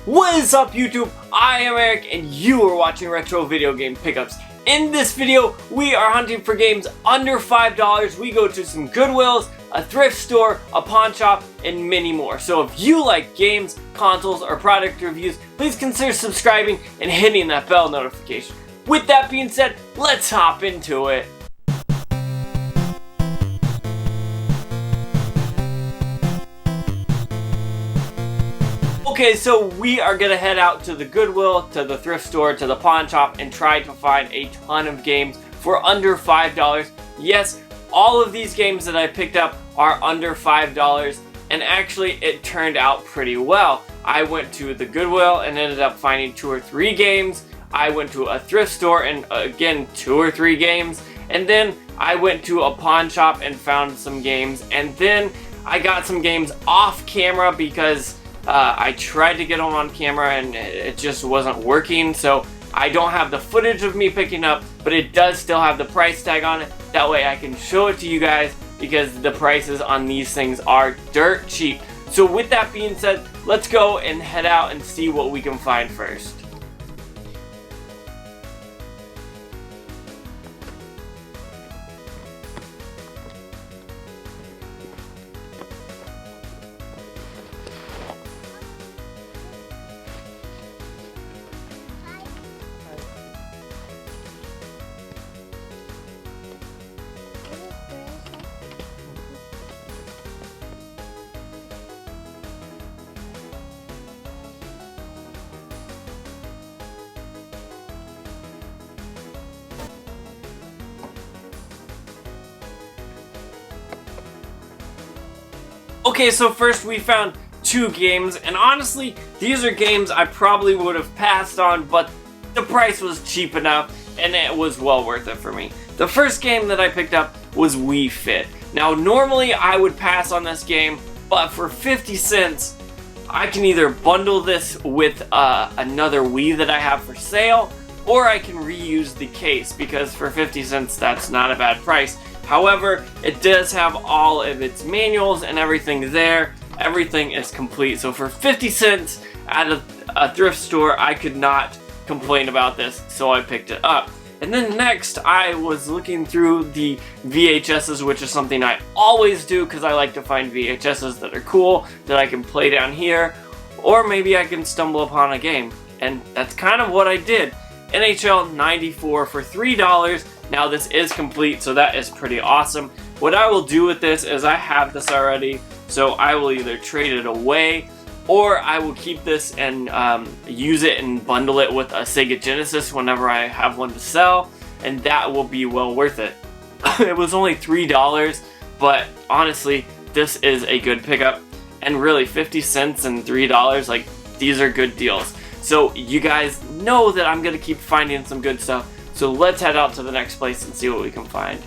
What is up, YouTube? I am Eric and you are watching Retro Video Game Pickups. In this video, we are hunting for games under $5. We go to some Goodwills, a thrift store, a pawn shop, and many more. So if you like games, consoles, or product reviews, please consider subscribing and hitting that bell notification. With that being said, let's hop into it. Okay, so we are gonna head out to the Goodwill, to the thrift store, to the pawn shop, and try to find a ton of games for under $5. Yes, all of these games that I picked up are under $5, and actually it turned out pretty well. I went to the Goodwill and ended up finding 2 or 3 games. I went to a thrift store and again 2 or 3 games, and then I went to a pawn shop and found some games, and then I got some games off camera because I tried to get them on camera and it just wasn't working, so I don't have the footage of me picking up, but it does still have the price tag on it. That way I can show it to you guys because the prices on these things are dirt cheap. So with that being said, let's go and head out and see what we can find first. Okay, so first we found 2 games, and honestly, these are games I probably would have passed on, but the price was cheap enough, and it was well worth it for me. The first game that I picked up was Wii Fit. Now, normally I would pass on this game, but for 50 cents, I can either bundle this with another Wii that I have for sale, or I can reuse the case, because for 50 cents, that's not a bad price. However, it does have all of its manuals and everything there. Everything is complete. So for 50 cents at a thrift store, I could not complain about this, so I picked it up. And then next, I was looking through the VHSs, which is something I always do because I like to find VHSs that are cool, that I can play down here, or maybe I can stumble upon a game. And that's kind of what I did. NHL 94 for $3. Now this is complete, so that is pretty awesome. What I will do with this is I have this already, so I will either trade it away or I will keep this and use it and bundle it with a Sega Genesis whenever I have one to sell, and that will be well worth it. It was only $3, but honestly, this is a good pickup, and really 50 cents and $3, like, these are good deals. So you guys know that I'm gonna keep finding some good stuff. So let's head out to the next place and see what we can find.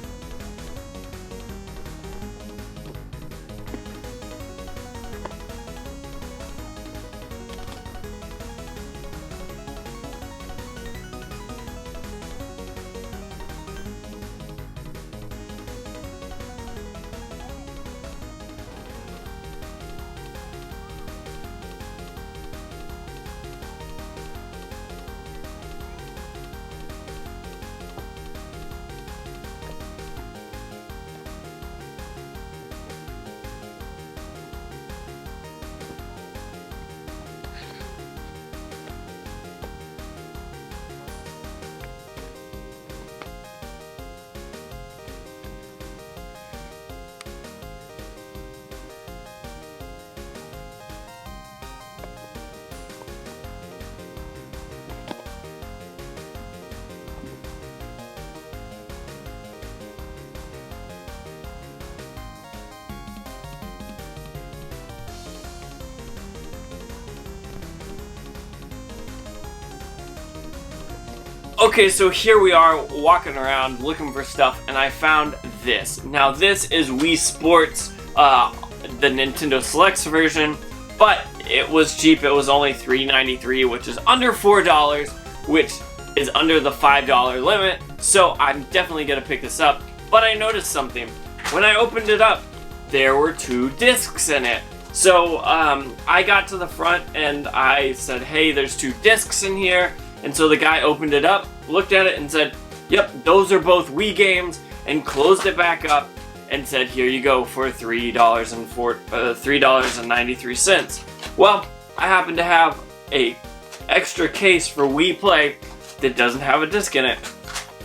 Okay, so here we are walking around looking for stuff, and I found this. Now this is Wii Sports, the Nintendo Selects version, but it was cheap. It was only $3.93, which is under $4, which is under the $5 limit, so I'm definitely gonna pick this up. But I noticed something. When I opened it up, there were 2 discs in it. So I got to the front and I said, hey, there's 2 discs in here. And so the guy opened it up, looked at it and said, yep, those are both Wii games, and closed it back up and said, here you go for $3.93. Well, I happen to have a extra case for Wii Play that doesn't have a disc in it.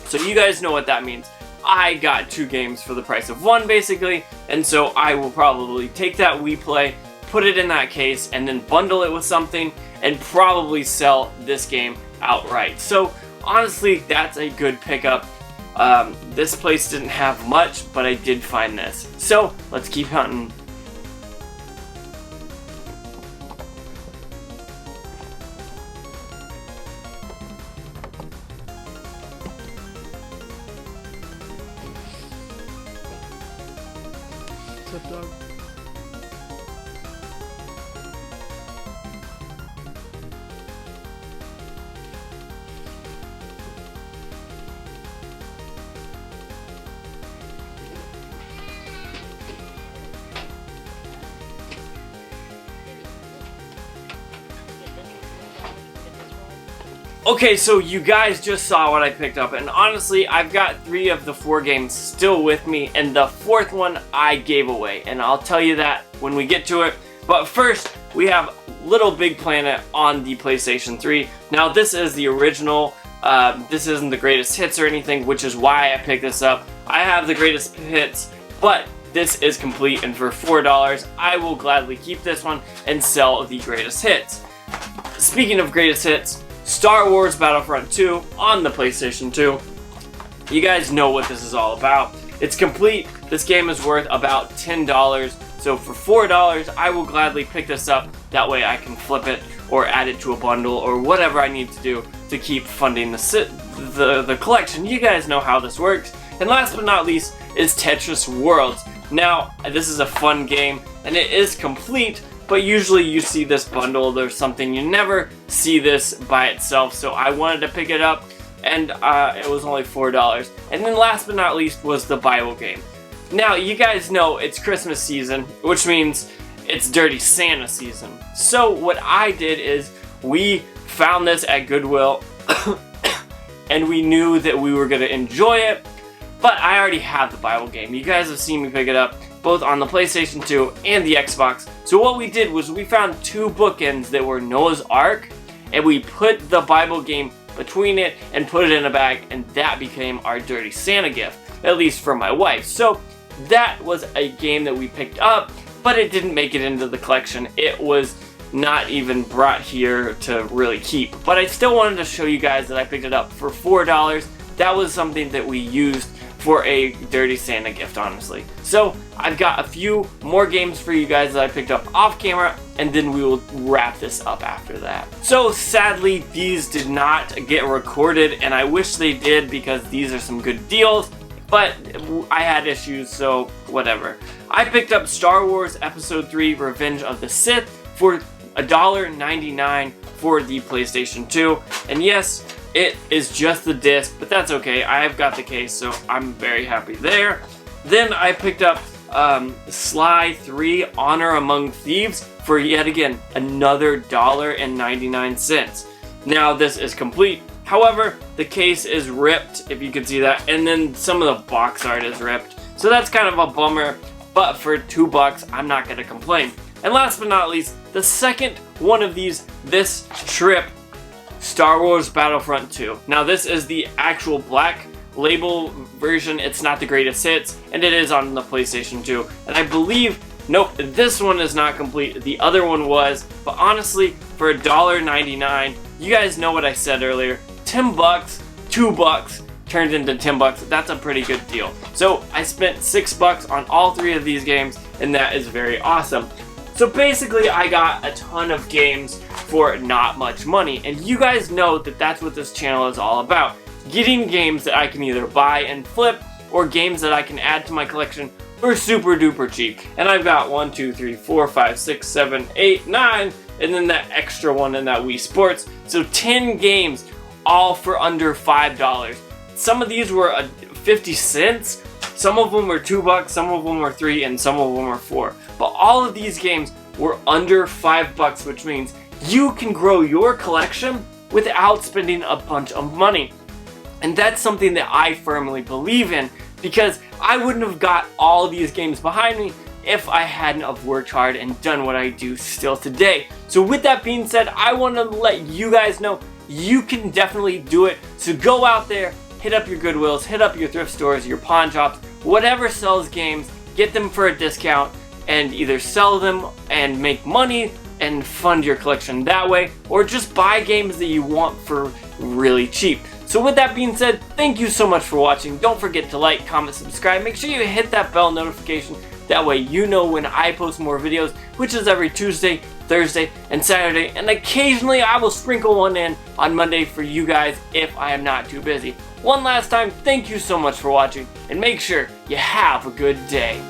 So you guys know what that means. I got 2 games for the price of 1 basically, and so I will probably take that Wii Play, put it in that case, and then bundle it with something and probably sell this game outright. So honestly, that's a good pickup. This place didn't have much, but I did find this. So let's keep hunting. What's up, dog? Okay, so you guys just saw what I picked up, and honestly, I've got 3 of the 4 games still with me, and the 4th one I gave away, and I'll tell you that when we get to it. But first, we have Little Big Planet on the PlayStation 3. Now, this is the original. This isn't the greatest hits or anything, which is why I picked this up. I have the greatest hits, but this is complete, and for $4, I will gladly keep this one and sell the greatest hits. Speaking of greatest hits, Star Wars Battlefront 2 on the PlayStation 2. You guys know what this is all about. It's complete. This game is worth about $10. So for $4, I will gladly pick this up. That way I can flip it or add it to a bundle or whatever I need to do to keep funding the collection. You guys know how this works. And last but not least is Tetris Worlds. Now, this is a fun game and it is complete, but usually you see this bundled or something. You never see this by itself, so I wanted to pick it up, and it was only $4. And then last but not least was the Bible game. Now, you guys know it's Christmas season, which means it's Dirty Santa season. So what I did is we found this at Goodwill, and we knew that we were going to enjoy it, but I already have the Bible game. You guys have seen me pick it up both on the PlayStation 2 and the Xbox. So what we did was we found 2 bookends that were Noah's Ark, and we put the Bible game between it and put it in a bag, and that became our Dirty Santa gift, at least for my wife. So that was a game that we picked up, but it didn't make it into the collection. It was not even brought here to really keep. But I still wanted to show you guys that I picked it up for $4. That was something that we used for a Dirty Santa gift, honestly. So I've got a few more games for you guys that I picked up off camera, and then we will wrap this up after that. So sadly, these did not get recorded, and I wish they did because these are some good deals, but I had issues, so whatever. I picked up Star Wars Episode 3 Revenge of the Sith for $1.99 for the PlayStation 2, and yes, it is just the disc, but that's okay. I have got the case, so I'm very happy there. Then I picked up Sly 3 Honor Among Thieves for yet again another $1.99. Now this is complete. However, the case is ripped, if you can see that, and then some of the box art is ripped. So that's kind of a bummer, but for $2, I'm not going to complain. And last but not least, the second one of these this trip, Star Wars Battlefront 2. Now this is the actual black label version. It's not the greatest hits, and it is on the PlayStation 2. And I believe, nope, this one is not complete. The other one was, but honestly, for $1.99, you guys know what I said earlier. $10, $2 turned into $10. That's a pretty good deal. So I spent $6 on all 3 of these games, and that is very awesome. So basically, I got a ton of games for not much money, and you guys know that that's what this channel is all about. Getting games that I can either buy and flip, or games that I can add to my collection for super duper cheap. And I've got 1, 2, 3, 4, 5, 6, 7, 8, 9, and then that extra one in that Wii Sports. So 10 games, all for under $5. Some of these were 50 cents. Some of them were $2, some of them were $3, and some of them were $4. But all of these games were under $5, which means you can grow your collection without spending a bunch of money. And that's something that I firmly believe in, because I wouldn't have got all these games behind me if I hadn't have worked hard and done what I do still today. So with that being said, I want to let you guys know you can definitely do it. So go out there, hit up your Goodwills, hit up your thrift stores, your pawn shops, whatever sells games, get them for a discount, and either sell them and make money and fund your collection that way, or just buy games that you want for really cheap. So with that being said, thank you so much for watching. Don't forget to like, comment, subscribe. Make sure you hit that bell notification. That way you know when I post more videos, which is every Tuesday, Thursday, and Saturday. And occasionally I will sprinkle one in on Monday for you guys if I am not too busy. One last time, thank you so much for watching, and make sure you have a good day.